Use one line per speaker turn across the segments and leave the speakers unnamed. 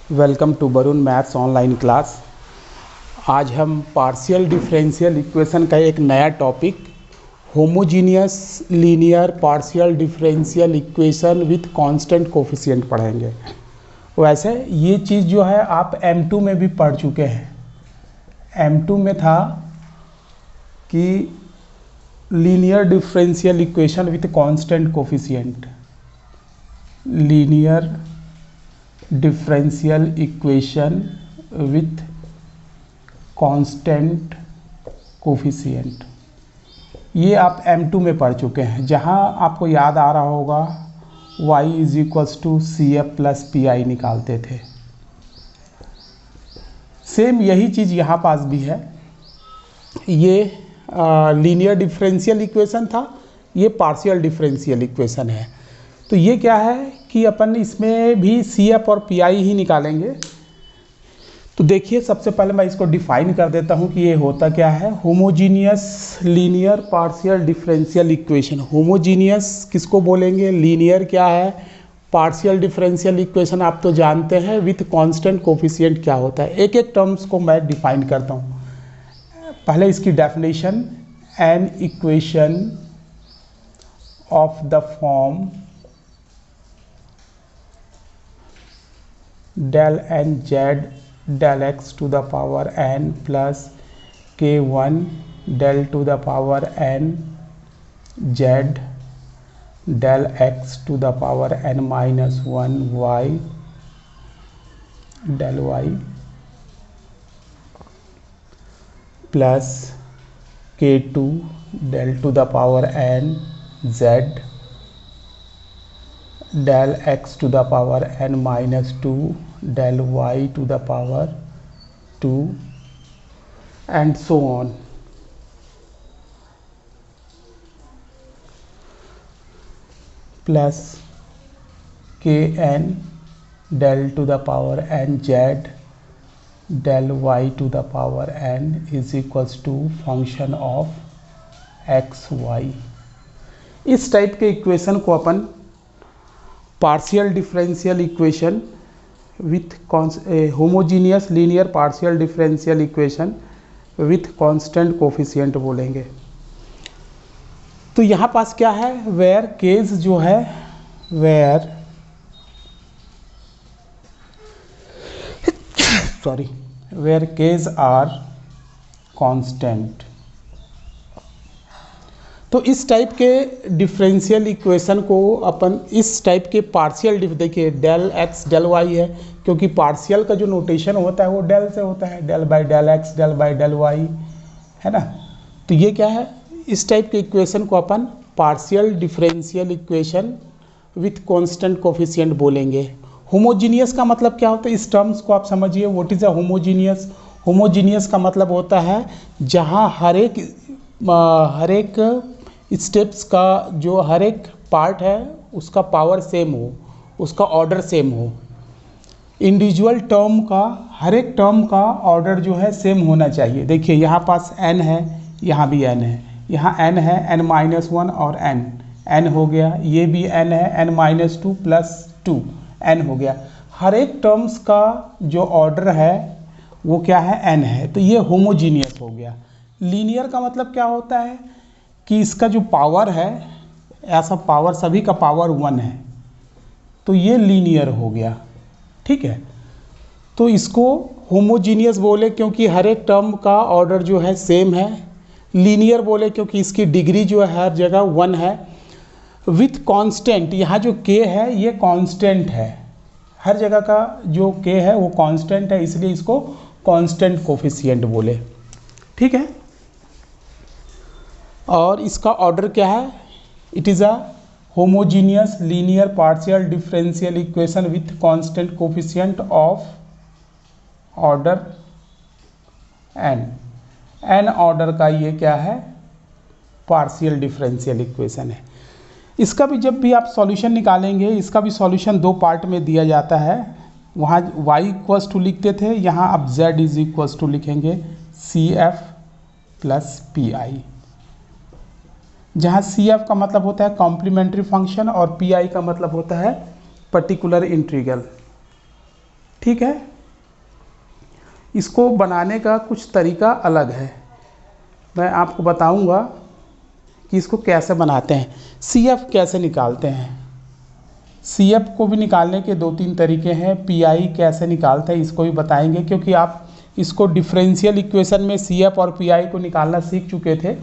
Welcome to Varun maths online class. आज हम partial differential equation का एक नया topic homogeneous linear partial differential equation with constant coefficient पढ़ेंगे। वैसे ये चीज़ जो है आप M2 में भी पढ़ चुके हैं। M2 में था कि linear differential equation with constant coefficient, linear differential equation with constant coefficient, ये आप M2 में पढ़ चुके हैं, जहां आपको याद आ रहा होगा y = CF + PI निकालते थे। सेम यही चीज़ यहाँ पास भी है। ये लीनियर डिफरेंशियल इक्वेशन था, ये पार्शियल डिफरेंशियल इक्वेशन है। तो ये क्या है कि अपन इसमें भी CF और PI ही निकालेंगे। तो देखिए, सबसे पहले मैं इसको डिफाइन कर देता हूँ कि ये होता क्या है। Homogeneous linear partial differential equation. Homogeneous किसको बोलेंगे, लीनियर क्या है, पार्शियल डिफरेंशियल इक्वेशन आप तो जानते हैं, विथ कांस्टेंट कोफिशिएंट क्या होता है। एक एक टर्म्स को मैं डिफाइन करता हूँ। पहले इसकी definition, an equation of the form del n z del x to the power n plus k1 del to the power n z del x to the power n minus 1 y del y plus k2 del to the power n z del x to the power n minus 2 del y to the power 2 and so on. Plus kn del to the power n z del y to the power n is equals to function of x y। इस type के equation को अपन partial differential equation with homogeneous linear partial differential equation with constant coefficient बोलेंगे। तो यहाँ पास क्या है, where case जो है, where where case are constant. तो इस टाइप के डिफरेंशियल इक्वेशन को अपन इस टाइप के पार्शियल, देखिए डेल एक्स डेल वाई है, क्योंकि पार्शियल का जो नोटेशन होता है वो डेल से होता है, del by del x del by del y, है ना। तो ये क्या है, इस टाइप के इक्वेशन को अपन partial differential equation with constant coefficient बोलेंगे। होमोजीनियस का मतलब क्या होता है, इस टर्म्स को आप समझिए। What is a homogeneous. Homogeneous का मतलब होता है जहाँ हर एक स्टेप्स का जो हर एक पार्ट है उसका पावर सेम हो, उसका ऑर्डर सेम हो। इंडिविजुअल टर्म का, हर एक टर्म का ऑर्डर जो है सेम होना चाहिए। देखिए यहाँ पास n है, यहाँ भी n है, यहाँ n है n-1 और n हो गया, ये भी n है n-2 + 2 n हो गया। हर एक टर्म्स का जो ऑर्डर है वो क्या है, n है। तो ये होमोजीनियस हो गया। लीनियर का मतलब क्या होता है कि इसका जो पावर है, ऐसा पावर सभी का पावर 1 है, तो ये लीनियर हो गया, ठीक है। तो इसको होमोजीनियस बोले क्योंकि हर एक टर्म का ऑर्डर जो है सेम है। लीनियर बोले क्योंकि इसकी डिग्री जो है हर जगह 1 है। विथ कांस्टेंट, यहाँ जो k है ये कांस्टेंट है, हर जगह का जो k है वो कांस्टेंट है, इसलिए इसको कांस्टेंट कोफिशिएंट बोले, ठीक है। और इसका ऑर्डर क्या है, it is a homogeneous linear partial differential equation with constant coefficient of order n order का ये क्या है, पार्शियल डिफरेंशियल इक्वेशन है। इसका भी जब भी आप सॉल्यूशन निकालेंगे, इसका भी सॉल्यूशन दो पार्ट में दिया जाता है। वहाँ y = लिखते थे, यहाँ आप z = लिखेंगे CF + PI, जहाँ CF का मतलब होता है कॉम्प्लीमेंट्री फंक्शन और PI का मतलब होता है पर्टिकुलर इंटीग्रल, ठीक है। इसको बनाने का कुछ तरीका अलग है, मैं आपको बताऊंगा कि इसको कैसे बनाते हैं। CF कैसे निकालते हैं, CF को भी निकालने के 2-3 तरीके हैं। PI कैसे निकालते हैं इसको भी बताएंगे, क्योंकि आप इसको डिफरेंशियल इक्वेशन में CF और PI को निकालना सीख चुके थे।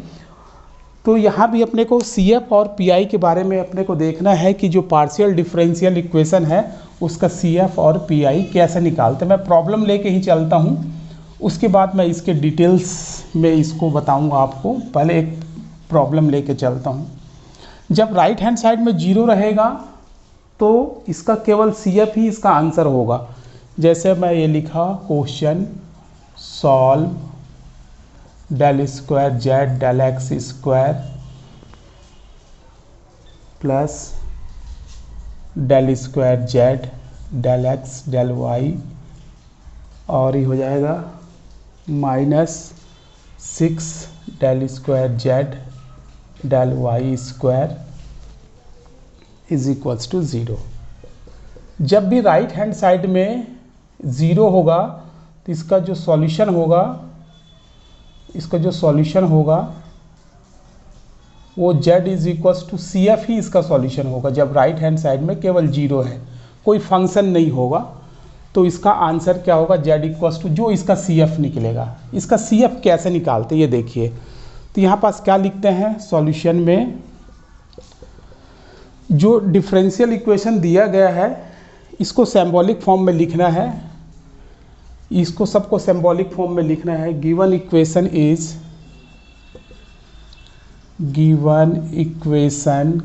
तो यहाँ भी अपने को CF और PI के बारे में अपने को देखना है कि जो पार्शियल डिफरेंशियल इक्वेशन है उसका CF और PI कैसे निकालते हैं। मैं प्रॉब्लम लेके ही चलता हूँ, उसके बाद मैं इसके डिटेल्स में इसको बताऊँगा आपको। पहले एक प्रॉब्लम लेके चलता हूँ। जब राइट हैंड साइड में 0 रहेगा तो इसका केवल CF ही इसका आंसर होगा। जैसे मैं ये लिखा, question solve del square z del x square plus del square z del x del y, और ये हो जाएगा -6 del square z del y square is equals to 0। जब भी राइट हैंड साइड में 0 होगा तो इसका जो सॉल्यूशन होगा वो z is equals to CF ही इसका सॉल्यूशन होगा। जब राइट हैंड साइड में केवल 0 है, कोई फंक्शन नहीं होगा, तो इसका आंसर क्या होगा, z इक्वल्स टू जो इसका CF निकलेगा। इसका CF कैसे निकालते ये देखिए। तो यहाँ पास क्या लिखते हैं, सॉल्यूशन में जो डिफरेंशियल इक्वेशन दिया गया है इसको सिंबॉलिक फॉर्म में लिखना है। इसको सबको सिंबॉलिक फॉर्म में लिखना है। Given equation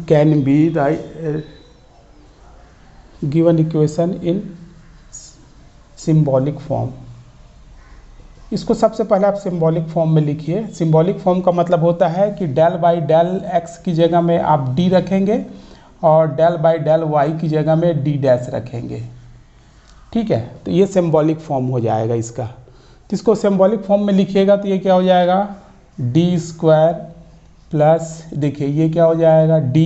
can be given equation in symbolic form. इसको सबसे पहले आप सिंबॉलिक फॉर्म में लिखिए। सिंबॉलिक फॉर्म का मतलब होता है कि डेल बाई डेल एक्स की जगह में आप d रखेंगे और डेल बाई डेल वाई की जगह में d डैश रखेंगे। ठीक है, तो ये सिंबॉलिक फॉर्म हो जाएगा इसका। तो इसको सिंबॉलिक फॉर्म में लिखिएगा तो ये क्या हो जाएगा, डी स्क्वायर प्लस, देखिए ये क्या हो जाएगा d,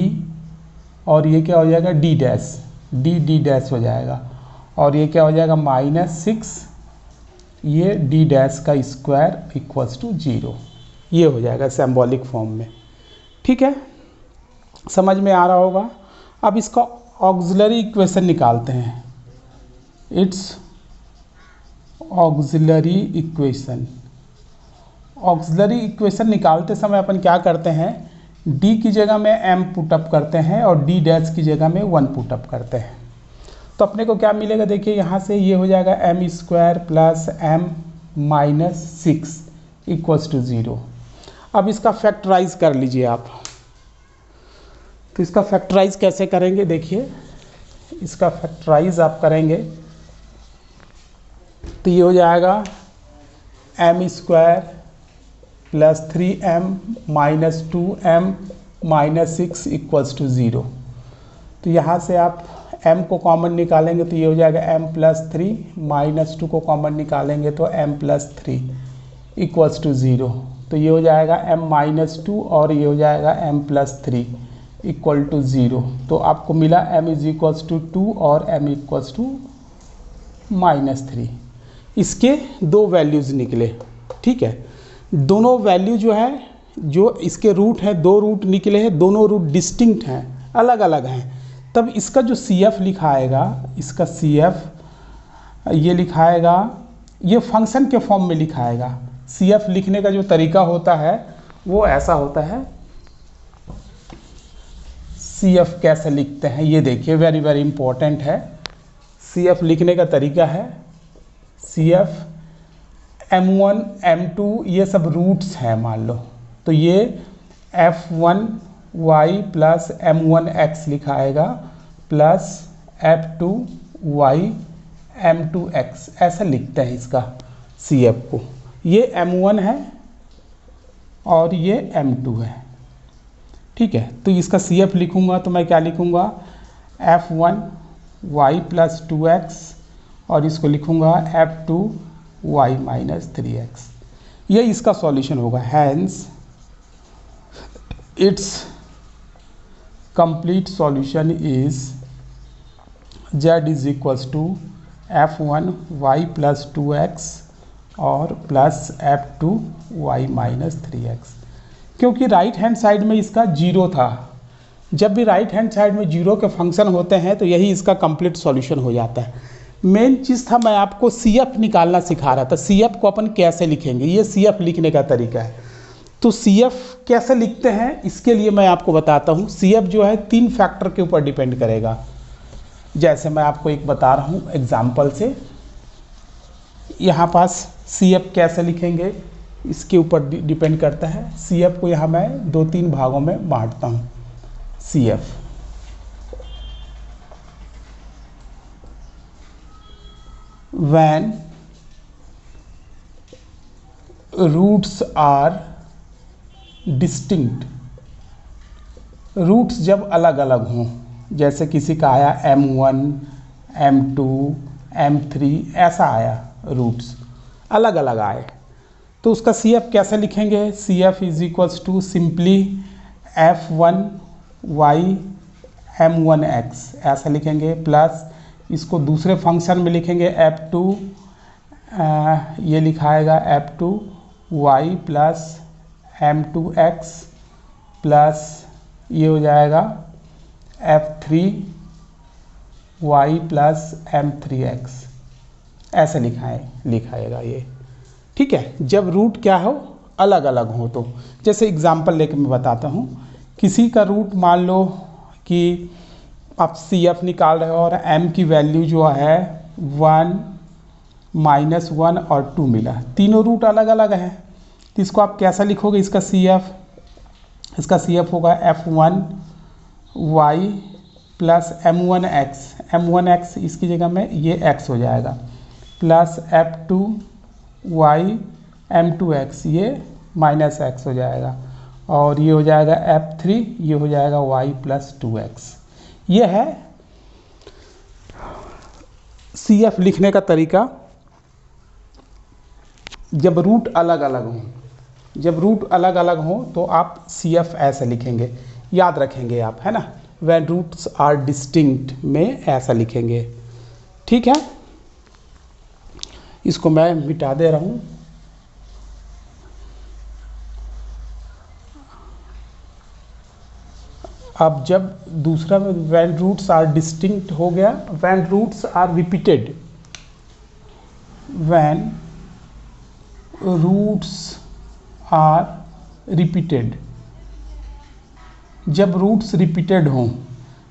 और ये क्या हो जाएगा d डैश, d डैश हो जाएगा, और ये क्या हो जाएगा -6 ये d डैश का स्क्वायर इक्वल्स टू 0। ये हो जाएगा सिंबॉलिक फॉर्म में। ठीक है, समझ में आ रहा होगा। अब इसका ऑक्सिलरी इक्वेशन निकालते हैं। इट्स ऑक्सिलरी इक्वेशन निकालते समय अपन क्या करते हैं, d की जगह में m पुटअप करते हैं और d डैश की जगह में 1 पुटअप करते हैं। तो अपने को क्या मिलेगा, देखिए यहाँ से ये हो जाएगा m square plus m -6 equals to 0। अब इसका फैक्टराइज कर लीजिए आप। तो इसका फैक्टराइज कैसे करेंगे, देखिए इसका फैक्टराइज आप करेंगे तो ये हो जाएगा m square plus 3m -2m -6 equals to 0। तो यहाँ से आप m को कॉमन निकालेंगे तो ये हो जाएगा m +3 -2 को कॉमन निकालेंगे तो m +3 इक्वल्स टू 0। तो ये हो जाएगा m -2 और ये हो जाएगा m +3 इक्वल टू 0। तो आपको मिला m इज इक्वल्स टू 2 और m इक्वल्स टू -3। इसके दो वैल्यूज़ निकले। ठीक है, दोनों वैल्यू जो है, जो इसके रूट हैं, 2 रूट निकले हैं, दोनों रूट डिस्टिंक्ट हैं, अलग अलग हैं। तब इसका जो CF लिखाएगा, इसका CF ये लिखाएगा, ये फंक्शन के फॉर्म में लिखाएगा। CF लिखने का जो तरीका होता है वो ऐसा होता है। CF कैसे लिखते हैं ये देखिए, वेरी वेरी इंपॉर्टेंट है। CF लिखने का तरीका है, CF M1 M2 ये सब रूट्स हैं मान लो, तो ये F1y plus M1x लिखाएगा plus F2y M2x, ऐसा लिखते हैं इसका CF को। ये M1 है और ये M2 है। ठीक है, तो इसका CF लिखूंगा तो मैं क्या लिखूंगा, F1y प्लस 2x और इसको लिखूंगा F2y -3x। ये इसका सॉल्यूशन होगा। Hence it's complete solution is z is equals to f1 y plus 2x और plus f2 y minus 3x। क्योंकि राइट हैंड साइड में इसका जीरो था, जब भी राइट हैंड साइड में जीरो के फंक्शन होते हैं तो यही इसका कंप्लीट सॉल्यूशन हो जाता है। मेन चीज़ था मैं आपको CF निकालना सिखा रहा था। CF को अपन कैसे लिखेंगे, ये CF लिखने का तरीका है। तो CF कैसे लिखते हैं इसके लिए मैं आपको बताता हूँ। CF जो है 3 फैक्टर के ऊपर डिपेंड करेगा। जैसे मैं आपको एक बता रहा हूँ एग्जाम्पल से, यहाँ पास CF कैसे लिखेंगे इसके ऊपर डिपेंड करता है। CF को यहाँ मैं 2-3 भागों में बांटता हूँ। CF when roots are distinct, roots जब अलग अलग हों, जैसे किसी का आया M1 M2 M3 ऐसा आया, रूट्स अलग अलग आए तो उसका CF कैसे लिखेंगे। CF is equals to simply F1 y M1x ऐसा लिखेंगे, प्लस इसको दूसरे फंक्शन में लिखेंगे F2 ये लिखाएगा F2 y plus M2x plus ये हो जाएगा F3 y प्लस M3x ऐसे लिखाएगा ये। ठीक है, जब रूट क्या हो अलग अलग हो तो जैसे एग्जांपल लेकर मैं बताता हूँ। किसी का रूट मान लो कि आप CF निकाल रहे हो और M की वैल्यू जो है 1 -1 और 2 मिला, तीनों रूट अलग अलग हैं तो इसको आप कैसा लिखोगे इसका CF होगा F1 y प्लस M1x इसकी जगह में ये x हो जाएगा, प्लस F2 y M2x ये माइनस x हो जाएगा, और ये हो जाएगा F3 ये हो जाएगा y प्लस 2x। ये है CF लिखने का तरीका जब रूट अलग अलग हों। जब रूट अलग अलग हों तो आप CF ऐसे लिखेंगे, याद रखेंगे आप, है ना। When roots are distinct में ऐसा लिखेंगे। ठीक है, इसको मैं मिटा दे रहा हूँ। अब जब दूसरा में when roots are distinct हो गया, when roots are repeated, when roots are repeated, जब रूट्स रिपीटेड हों,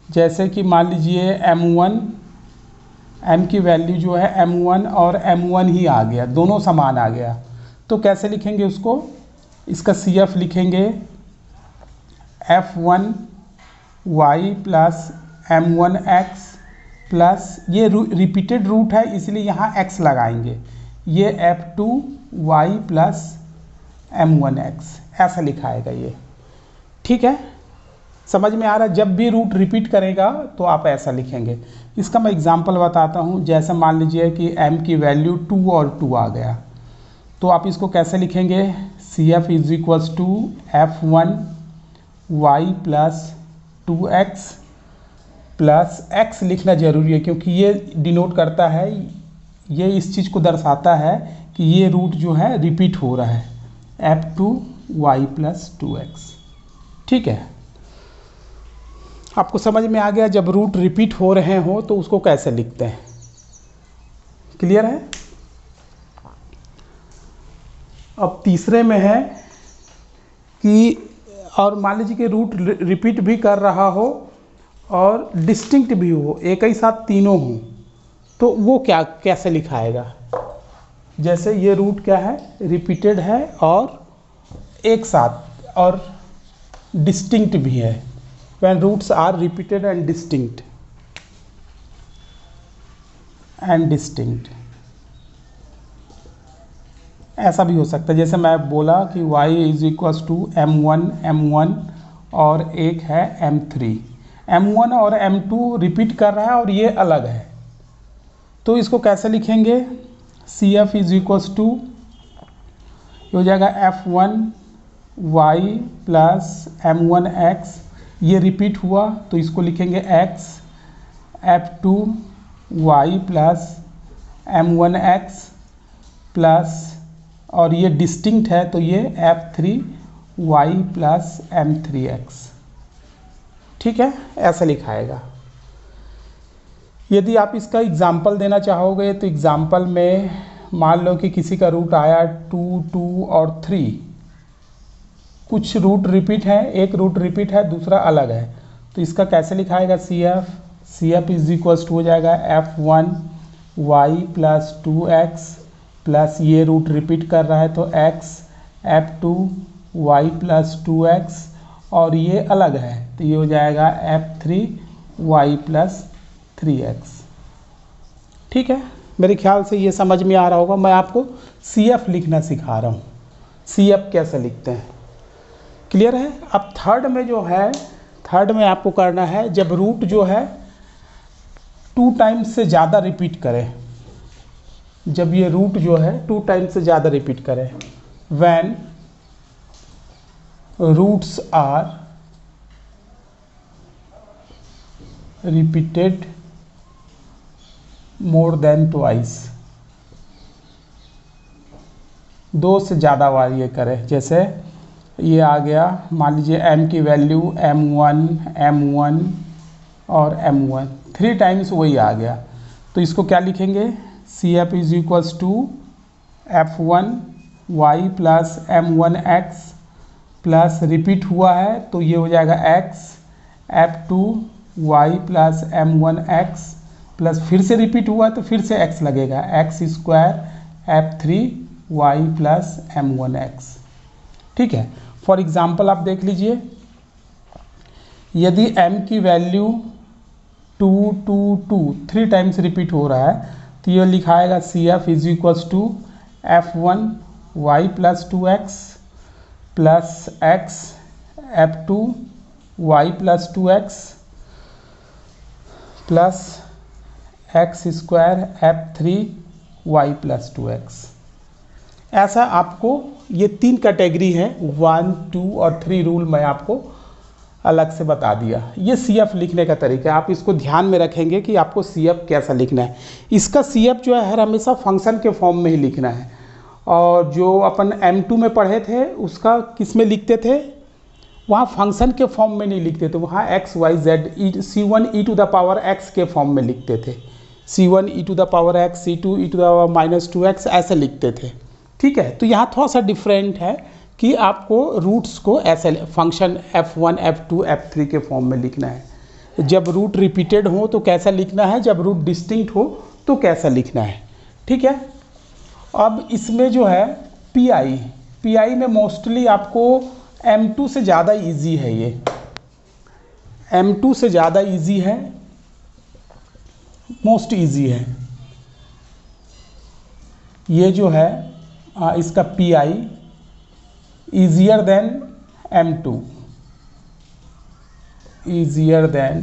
जैसे कि मान लीजिए M की वैल्यू जो है M1 और M1 ही आ गया, दोनों समान आ गया, तो कैसे लिखेंगे उसको, इसका CF लिखेंगे F1 y plus M1x plus ये रिपीटेड रूट है इसलिए यहाँ x लगाएंगे, ये F2 y प्लस M1x ऐसा लिखाएगा ये। ठीक है, समझ में आ रहा है। जब भी रूट रिपीट करेगा तो आप ऐसा लिखेंगे। इसका मैं एग्जांपल बताता हूँ। जैसे मान लीजिए कि m की वैल्यू 2 और 2 आ गया, तो आप इसको कैसे लिखेंगे, CF is equals to F1 y plus 2x plus x लिखना ज़रूरी है क्योंकि ये डिनोट करता है, ये इस चीज़ को दर्शाता है कि ये रूट जो है रिपीट हो रहा है, F2 y प्लस 2x। ठीक है, आपको समझ में आ गया। जब रूट रिपीट हो रहे हो तो उसको कैसे लिखते हैं, क्लियर है। अब तीसरे में है कि और मान लीजिए कि रूट रिपीट भी कर रहा हो और डिस्टिंक्ट भी हो, एक ही साथ तीनों हो, तो वो क्या कैसे लिखाएगा। जैसे ये रूट क्या है, रिपीटेड है और एक साथ और डिस्टिंक्ट भी है। When roots are repeated and distinct ऐसा भी हो सकता है। जैसे मैं बोला कि y is equals to M1 और एक है M1 और M2 रिपीट कर रहा है और ये अलग है, तो इसको कैसे लिखेंगे, CF इज इक्वल्स टू हो जाएगा F1 y प्लस M1x, ये रिपीट हुआ तो इसको लिखेंगे x, F2 y plus m1x plus, और ये डिस्टिंक्ट है तो ये f3y प्लस m3x, ठीक है, ऐसा लिखाएगा। यदि आप इसका एग्जाम्पल देना चाहोगे तो एग्जाम्पल में मान लो कि किसी का रूट आया 2, 2 और 3, कुछ रूट रिपीट है, एक रूट रिपीट है, दूसरा अलग है, तो इसका कैसे लिखाएगा C F is equals to हो जाएगा f1y प्लस 2x प्लस ये रूट रिपीट कर रहा है तो x, f2y प्लस 2x, और ये अलग है तो ये हो जाएगा f3y प्लस 3x, ठीक है। मेरे ख्याल से ये समझ में आ रहा होगा। मैं आपको CF लिखना सिखा रहा हूँ, CF कैसे लिखते हैं, क्लियर है। अब थर्ड में जो है, थर्ड में आपको करना है जब रूट जो है 2 टाइम्स से ज़्यादा रिपीट करे, जब ये रूट जो है 2 टाइम्स से ज़्यादा रिपीट करे, when roots are repeated more than twice, 2 से ज़्यादा बार ये करे। जैसे ये आ गया, मान लीजिए m की वैल्यू m1, m1 और m1, 3 टाइम्स वही आ गया, तो इसको क्या लिखेंगे, CF is equals to f1y plus m1x plus repeat हुआ है तो ये हो जाएगा x, f2y plus m1x plus फिर से रिपीट हुआ तो फिर से x लगेगा, x square f3y plus m1x, ठीक है। फॉर एग्जाम्पल आप देख लीजिए, यदि m की वैल्यू 2, 2, 2 3 टाइम्स रिपीट हो रहा है तो ये लिखाएगा CF is equals to f1y plus 2x plus x, f2y plus 2x plus x square f3y plus 2x। ऐसा आपको ये 3 कैटेगरी है, 1, 2 और 3 रूल मैं आपको अलग से बता दिया। ये CF लिखने का तरीका है, आप इसको ध्यान में रखेंगे कि आपको CF कैसा लिखना है। इसका CF जो है हर हमेशा फंक्शन के फॉर्म में ही लिखना है, और जो अपन M2 में पढ़े थे उसका किस में लिखते थे, वहाँ फंक्शन के फॉर्म में नहीं लिखते थे, वहाँ x, y, z C1 e to the power x के फॉर्म में लिखते थे, C1 e to the power x, C2 e to the power minus 2x ऐसे लिखते थे, ठीक है। तो यहाँ थोड़ा सा डिफरेंट है कि आपको रूट्स को ऐसे फंक्शन f1, f2, f3 के फॉर्म में लिखना है। जब रूट रिपीटेड हो तो कैसा लिखना है, जब रूट डिस्टिंक्ट हो तो कैसा लिखना है, ठीक है। अब इसमें जो है PI में मोस्टली आपको M2 से ज़्यादा इजी है, ये M2 से ज़्यादा इजी है, मोस्ट इजी है ये जो है, इसका PI easier than M2, easier than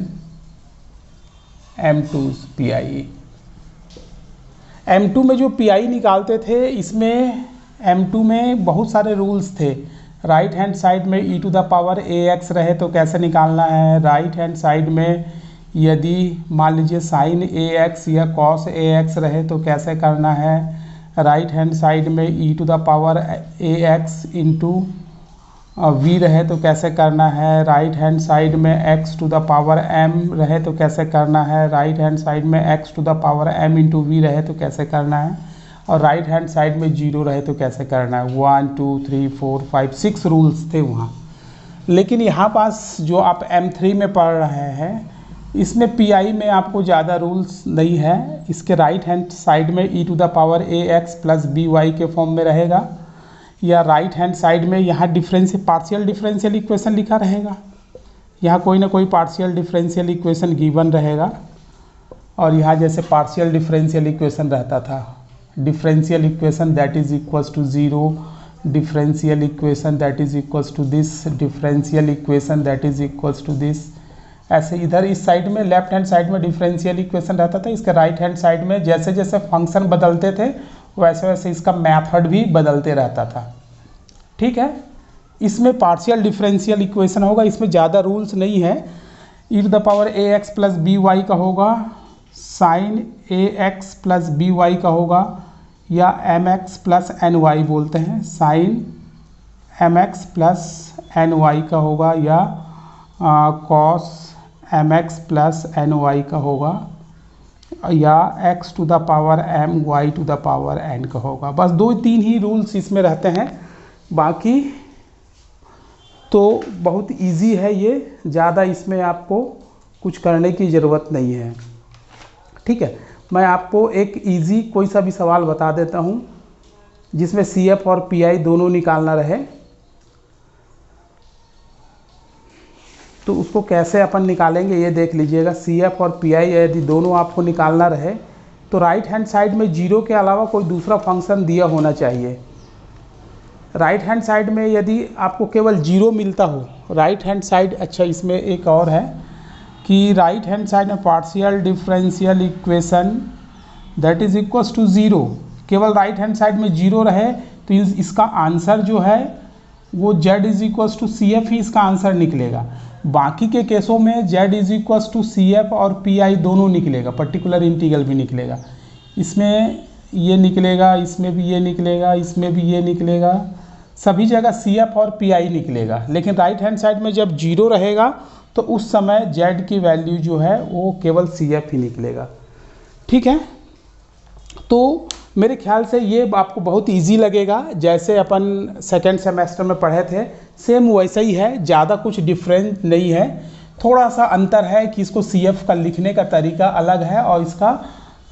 M2's PI। M2 में जो PI निकालते थे, इसमें M2 में बहुत सारे रूल्स थे। राइट हैंड साइड में e to the power ax रहे तो कैसे निकालना है, राइट हैंड साइड में यदि मान लीजिए साइन ax या कॉस ax रहे तो कैसे करना है, राइट हैंड साइड में e to the power ax into v रहे तो कैसे करना है, राइट हैंड साइड में x to the power m रहे तो कैसे करना है, राइट हैंड साइड में x to the power m into v रहे तो कैसे करना है, और राइट हैंड साइड में 0 रहे तो कैसे करना है। 1, 2, 3, 4, 5, 6 रूल्स थे वहाँ। लेकिन यहाँ पास जो आप M3 में पढ़ रहे हैं, इसमें PI में आपको ज़्यादा रूल्स नहीं है। इसके राइट हैंड साइड में e to the power ax plus by के फॉर्म में रहेगा, या राइट हैंड साइड में यहाँ पार्शियल डिफरेंशियल इक्वेशन लिखा रहेगा, यहाँ कोई ना कोई पार्शियल डिफरेंशियल इक्वेशन गिवन रहेगा, और यहाँ जैसे पार्शियल डिफरेंशियल इक्वेशन रहता था, differential equation that is equals to 0, differential equation that is equals to this, differential equation that is equals to this. ऐसे इधर इस साइड में लेफ्ट हैंड साइड में डिफरेंशियल इक्वेशन रहता था, इसके राइट हैंड साइड में जैसे जैसे फंक्शन बदलते थे वैसे वैसे इसका मेथड भी बदलते रहता था, ठीक है। इसमें पार्शियल डिफरेंशियल इक्वेशन होगा, इसमें ज़्यादा रूल्स नहीं है। e to the power ax plus by का होगा sine a x plus b y का होगा, या m x plus n y बोलते हैं, sine m x plus n y का होगा, या cos m x plus n y का होगा, या x to the power m y to the power n का होगा। बस 2-3 ही रूल्स इसमें रहते हैं, बाकी तो बहुत इजी है ये, ज़्यादा इसमें आपको कुछ करने की ज़रूरत नहीं है। ठीक है, मैं आपको एक इजी कोई सा भी सवाल बता देता हूँ जिसमें CF और PI दोनों निकालना रहे, तो उसको कैसे अपन निकालेंगे ये देख लीजिएगा। CF और PI यदि दोनों आपको निकालना रहे तो राइट हैंड साइड में जीरो के अलावा कोई दूसरा फंक्शन दिया होना चाहिए। राइट हैंड साइड में यदि आपको केवल जीरो मिलता हो, राइट हैंड साइड, अच्छा इसमें एक और है कि राइट हैंड साइड में partial differential equation that is equals to zero, केवल राइट हैंड साइड में जीरो रहे तो इसका आंसर जो है वो z is equals to CF ही इसका आंसर निकलेगा। बाकी के केसों में z is equals to CF और PI दोनों निकलेगा, पर्टिकुलर इंटीग्रल भी निकलेगा, इसमें ये निकलेगा, इसमें भी ये निकलेगा, इसमें भी ये निकलेगा, सभी जगह CF और PI निकलेगा। लेकिन राइट हैंड साइड में जब जीरो रहेगा तो उस समय z की वैल्यू जो है वो केवल CF ही निकलेगा। ठीक है, तो मेरे ख्याल से ये आपको बहुत इजी लगेगा, जैसे अपन सेकेंड सेमेस्टर में पढ़े थे सेम वैसा ही है, ज़्यादा कुछ डिफरेंस नहीं है। थोड़ा सा अंतर है कि इसको CF का लिखने का तरीका अलग है और इसका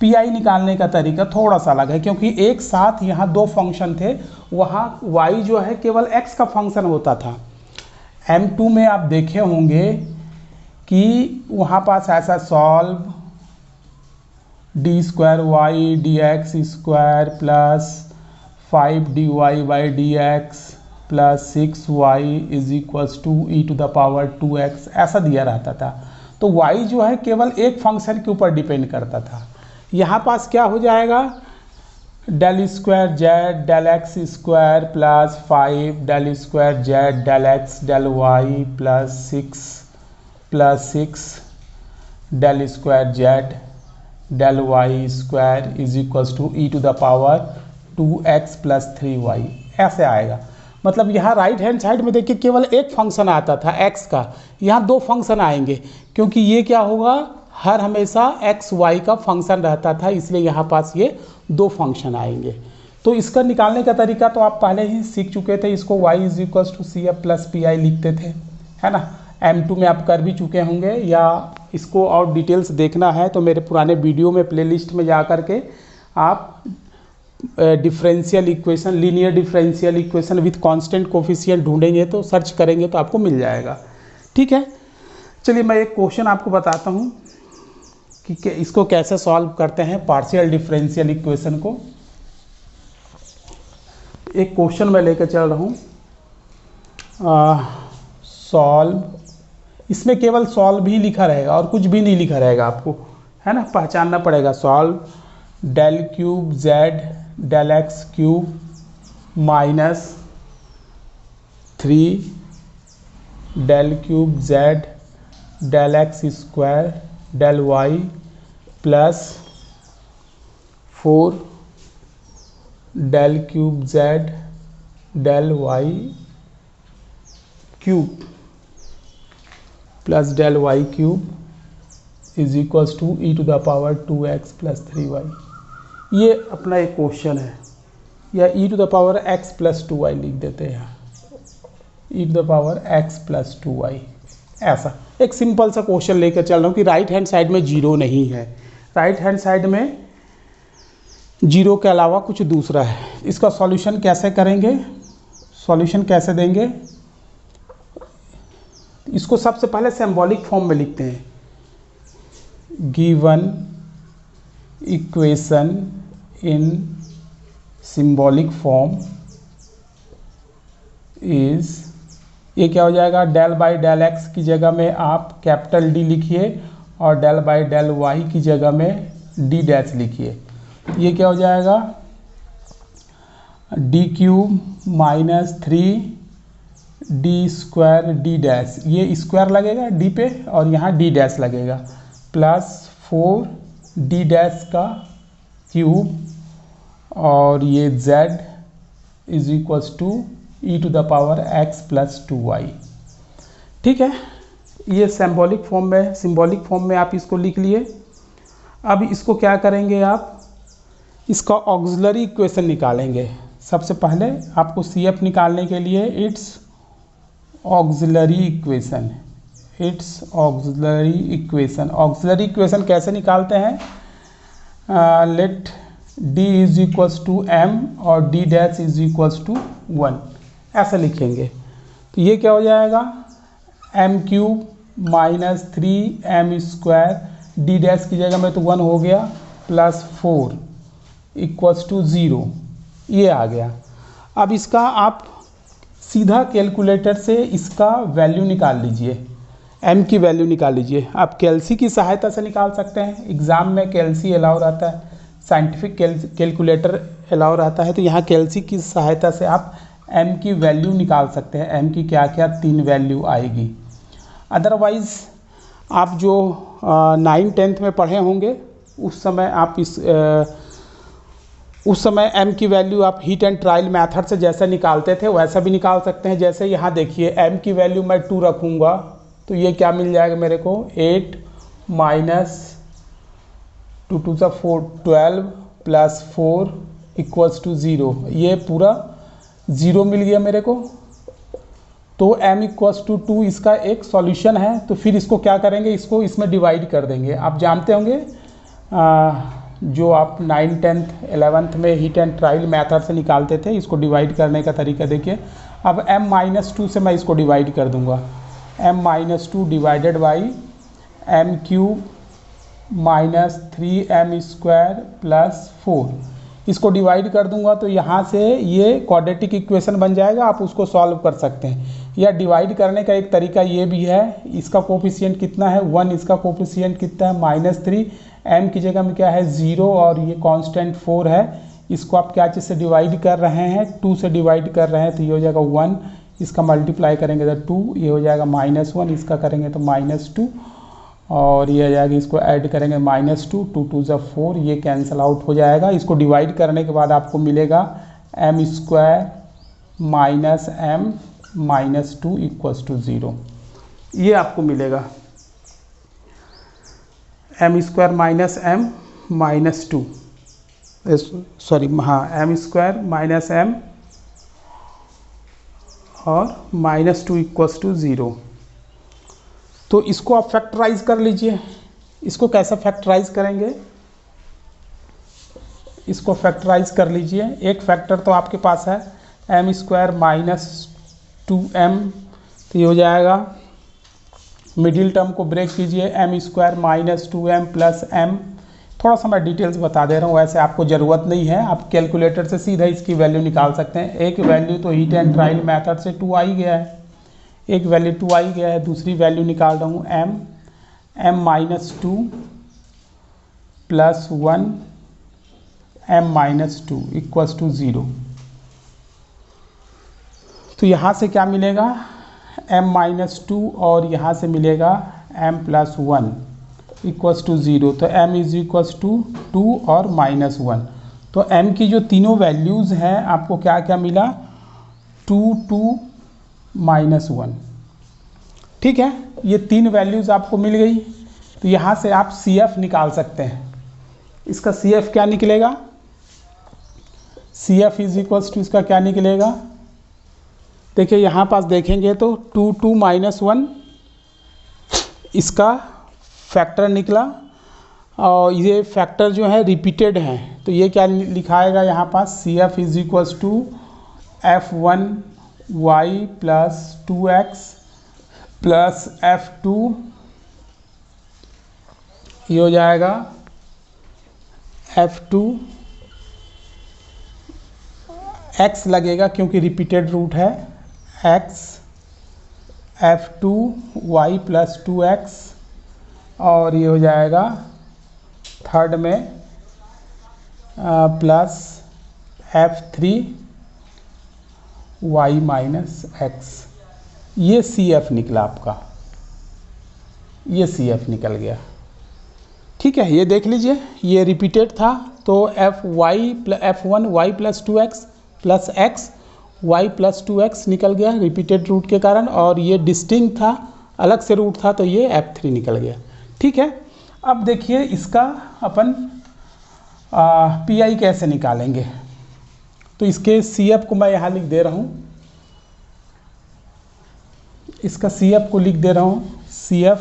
PI निकालने का तरीका थोड़ा सा अलग है, क्योंकि एक साथ यहाँ दो फंक्शन थे, वहाँ y जो है केवल x का फंक्शन होता था। M2 में आप देखे होंगे कि वहाँ पास ऐसा solve d square y d x square plus 5 dy by d x plus 6y is equals to e to the power 2x ऐसा दिया रहता था। तो y जो है केवल एक फंक्शन के ऊपर डिपेंड करता था। यहाँ पास क्या हो जाएगा, del square z del x square plus 5 del square z del x del y plus 6 del square z del y square is equals to e to the power 2x plus 3y ऐसे आएगा। मतलब यहाँ right hand side में देखिए केवल एक function आता था x का, यहाँ दो फंक्शन आएंगे, क्योंकि ये क्या होगा, हर हमेशा x y का फंक्शन रहता था, इसलिए यहाँ पास ये दो फंक्शन आएंगे। तो इसका निकालने का तरीका तो आप पहले ही सीख चुके थे, इसको y is equals to CF plus PI लिखते थे, है ना। M2 में आप कर भी चुके होंगे, या इसको और डिटेल्स देखना है तो मेरे पुराने वीडियो में प्लेलिस्ट में जा कर के आप differential equation, linear differential equation with constant coefficient ढूंढेंगे तो सर्च करेंगे तो आपको मिल जाएगा। ठीक है, चलिए मैं एक क्वेश्चन आपको बताता हूँ कि इसको कैसे सॉल्व करते हैं, पार्शियल डिफरेंशियल इक्वेशन को। एक क्वेश्चन मैं लेकर चल रहा हूँ, सॉल्व, इसमें केवल सॉल्व ही लिखा रहेगा और कुछ भी नहीं लिखा रहेगा, आपको है ना पहचानना पड़ेगा। Solve del cube z del x cube minus 3 del cube z del x square del y plus 4 del cube z del y cube plus del y cube is equals to e to the power 2x plus 3y। ये अपना एक question है, या e to the power x plus 2y लिख देते हैं, e to the power x plus 2y। ऐसा एक सिंपल सा क्वेश्चन लेकर चल रहा हूँ कि राइट हैंड साइड में जीरो नहीं है, राइट हैंड साइड में जीरो के अलावा कुछ दूसरा है। इसका सॉल्यूशन कैसे करेंगे, सॉल्यूशन कैसे देंगे, इसको सबसे पहले सिंबॉलिक फॉर्म में लिखते हैं। Given equation in symbolic form is, ये क्या हो जाएगा, डेल बाई डेल एक्स की जगह में आप कैपिटल D लिखिए और डेल बाई डेल वाई की जगह में D डैश लिखिए। ये क्या हो जाएगा, D cube minus 3 d square d dash, ये स्क्वायर लगेगा D पे और यहाँ D डैश लगेगा, प्लस 4 डी डैश का क्यूब और ये z is equals to e to the power x plus 2y। ठीक है, ये सिंबॉलिक फॉर्म में आप इसको लिख लिए। अब इसको क्या करेंगे, आप इसका ऑक्सिलरी इक्वेशन निकालेंगे। सबसे पहले आपको CF निकालने के लिए इट्स ऑक्सिलरी इक्वेशन कैसे निकालते हैं, let D is equals to m और D dash is equals to 1, ऐसा लिखेंगे। तो ये क्या हो जाएगा, m cube minus 3m square, D dash की जगह में तो 1 हो गया, प्लस 4 इक्वल्स टू 0, ये आ गया। अब इसका आप सीधा कैलकुलेटर से इसका वैल्यू निकाल लीजिए, m की वैल्यू निकाल लीजिए। आप कैल्सी की सहायता से निकाल सकते हैं, एग्ज़ाम में कैल्सी अलाउ रहता है, साइंटिफिक कैलकुलेटर अलाउ रहता है, तो यहाँ कैल्सी की सहायता से आप m की वैल्यू निकाल सकते हैं। m की क्या क्या 3 वैल्यू आएगी। अदरवाइज़ आप जो 9th-10th में पढ़े होंगे उस समय आप उस समय m की वैल्यू आप हीट एंड ट्रायल मेथड से जैसे निकालते थे वैसा भी निकाल सकते हैं। जैसे यहाँ देखिए m की वैल्यू मैं 2 रखूँगा तो ये क्या मिल जाएगा मेरे को, 8 minus 2 to the 4 12 plus 4 equals to 0, ये पूरा 0 मिल गया मेरे को। तो m इक्वल्स टू 2 इसका एक सॉल्यूशन है। तो फिर इसको क्या करेंगे, इसको इसमें डिवाइड कर देंगे। आप जानते होंगे जो आप 9th 10th 11th में हीट एंड ट्रायल मेथड से निकालते थे, इसको डिवाइड करने का तरीका देखिए। अब m-2 से मैं इसको डिवाइड कर दूंगा, m-2 divided by m cube minus 3m square plus 4, इसको डिवाइड कर दूंगा तो यहाँ से ये क्वाड्रेटिक इक्वेशन बन जाएगा। आप उसको सॉल्व कर सकते हैं, या डिवाइड करने का एक तरीका ये भी है। इसका कोफिशिएंट कितना है 1, इसका कोफिशिएंट कितना है -3, m की जगह में क्या है 0 और ये कांस्टेंट 4 है। इसको आप क्या चीज़ से डिवाइड कर रहे हैं, 2 से डिवाइड कर रहे हैं, तो ये हो जाएगा 1, इसका मल्टीप्लाई करेंगे तो 2, ये हो जाएगा -1, इसका करेंगे तो -2 और ये आ जाएगा, इसको ऐड करेंगे -2, 2 टू ज़ा 4, ये कैंसिल आउट हो जाएगा। इसको डिवाइड करने के बाद आपको मिलेगा m square minus m minus 2 equals to 0, ये आपको मिलेगा m square minus m minus 2, sorry हाँ m स्क्वायर माइनस m और -2 इक्वल्स टू 0। तो इसको आप फैक्टराइज कर लीजिए। इसको कैसे फैक्टराइज करेंगे, इसको फैक्टराइज कर लीजिए। एक फैक्टर तो आपके पास है m स्क्वायर माइनस 2m, तो ये हो जाएगा, मिडिल टर्म को ब्रेक कीजिए, m square minus 2m plus m। थोड़ा सा मैं डिटेल्स बता दे रहा हूँ, वैसे आपको ज़रूरत नहीं है, आप कैलकुलेटर से सीधा इसकी वैल्यू निकाल सकते हैं। एक वैल्यू तो हीट एंड ट्रायल मेथड से 2 आ ही गया है, एक वैल्यू 2 आ ही गया है, दूसरी वैल्यू निकाल रहा हूँ m minus 2 plus 1 m minus 2 equals to 0। तो यहाँ से क्या मिलेगा m माइनस 2 और यहाँ से मिलेगा m प्लस 1 इक्वल्स टू 0। तो m इज इक्वल्स टू 2 और -1। तो m की जो तीनों वैल्यूज़ हैं आपको क्या क्या मिला, 2 2 -1। ठीक है, ये 3 वैल्यूज़ आपको मिल गई। तो यहाँ से आप CF निकाल सकते हैं। इसका CF क्या निकलेगा, CF इज इक्वल्स टू इसका क्या निकलेगा, देखिए यहाँ पास देखेंगे तो 2 2 -1 इसका फैक्टर निकला, और ये फैक्टर जो है रिपीटेड हैं, तो ये क्या लिखाएगा यहाँ पास, CF is equals to F1y plus 2x plus F2, ये हो जाएगा F2 x लगेगा क्योंकि रिपीटेड रूट है, x F2y प्लस 2x, और ये हो जाएगा थर्ड में प्लस F3y माइनस x। ये CF निकला आपका, ये CF निकल गया। ठीक है, ये देख लीजिए, ये रिपीटेड था तो f1 y plus 2x plus x y plus 2x निकल गया रिपीटेड रूट के कारण, और ये डिस्टिंक्ट था, अलग से रूट था, तो ये f3 निकल गया। ठीक है, अब देखिए इसका अपन पी कैसे निकालेंगे। तो इसके CF को मैं यहाँ लिख दे रहा हूँ, इसका CF को लिख दे रहा हूँ, CF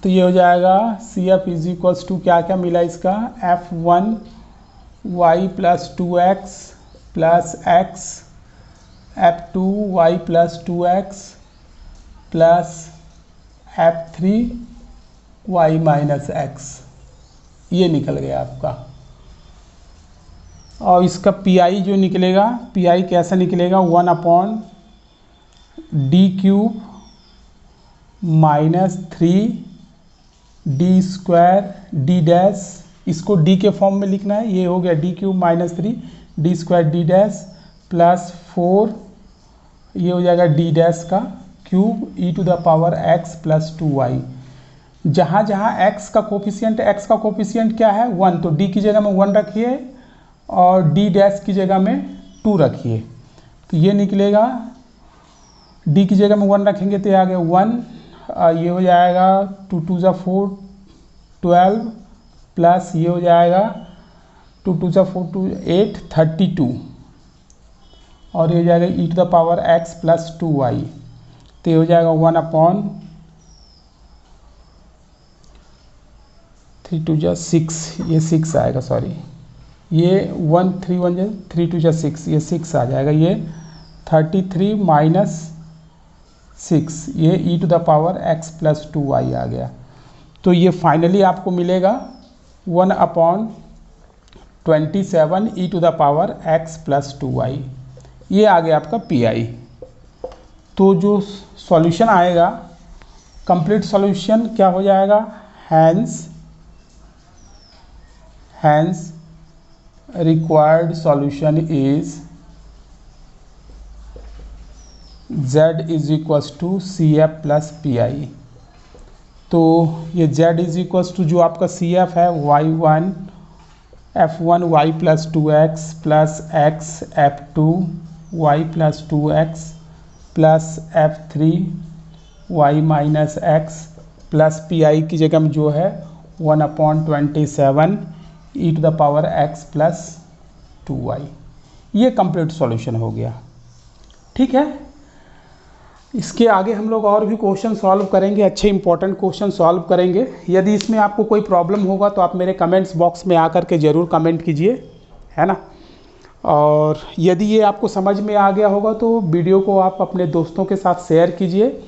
तो ये हो जाएगा CF इज इक्वल्स टू क्या क्या मिला इसका, f1 y plus 2x plus x, f2 y plus 2x plus f3 y minus x, ये निकल गया आपका। और इसका पी जो निकलेगा, पी कैसा निकलेगा, 1/d³ माइनस 3d² d', इसको d के फॉर्म में लिखना है, ये हो गया d³ minus 3d² d' plus 4, ये हो जाएगा d' का क्यूब e⁻x प्लस 2y। जहाँ जहाँ x का कोफिशिएंट क्या है 1, तो d की जगह में 1 रखिए और d' की जगह में 2 रखिए, तो ये निकलेगा, d की जगह में 1 रखेंगे तो ये आ गया 1, ये हो जाएगा 2 2 ज़ा 4 12 प्लस ये हो जाएगा 2 2 ज़ा 4 2 8 32, और ये हो जाएगा e⁻x प्लस 2y, तो ये हो जाएगा 1/3 2 ज़ा 6, ये 6 आएगा, सॉरी ये 1 3 1 ज़ा 3 2 ज़ा 6, ये 6 आ जाएगा, ये 33 माइनस 6, ये e⁻x प्लस 2y आ गया। तो ये फाइनली आपको मिलेगा 1/27 e⁻x प्लस 2y, ये आ गया आपका पी। तो जो सॉल्यूशन आएगा, कंप्लीट सॉल्यूशन क्या हो जाएगा, hence required solution is z is equals to CF plus P. तो ये z इज इक्वल्स टू जो आपका CF है f1 y plus 2x plus x f2 y plus 2x plus f3 y minus x plus P की जगह में जो है 1/27 e⁻x प्लस 2y, ये कंप्लीट सॉल्यूशन हो गया। ठीक है, इसके आगे हम लोग और भी क्वेश्चन सॉल्व करेंगे, अच्छे इंपॉर्टेंट क्वेश्चन सॉल्व करेंगे। यदि इसमें आपको कोई प्रॉब्लम होगा तो आप मेरे कमेंट्स बॉक्स में आकर के ज़रूर कमेंट कीजिए, है ना। और यदि ये आपको समझ में आ गया होगा तो वीडियो को आप अपने दोस्तों के साथ शेयर कीजिए।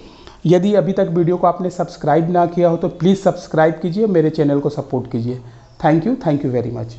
यदि अभी तक वीडियो को आपने सब्सक्राइब ना किया हो तो प्लीज़ सब्सक्राइब कीजिए, मेरे चैनल को सपोर्ट कीजिए। Thank you very much.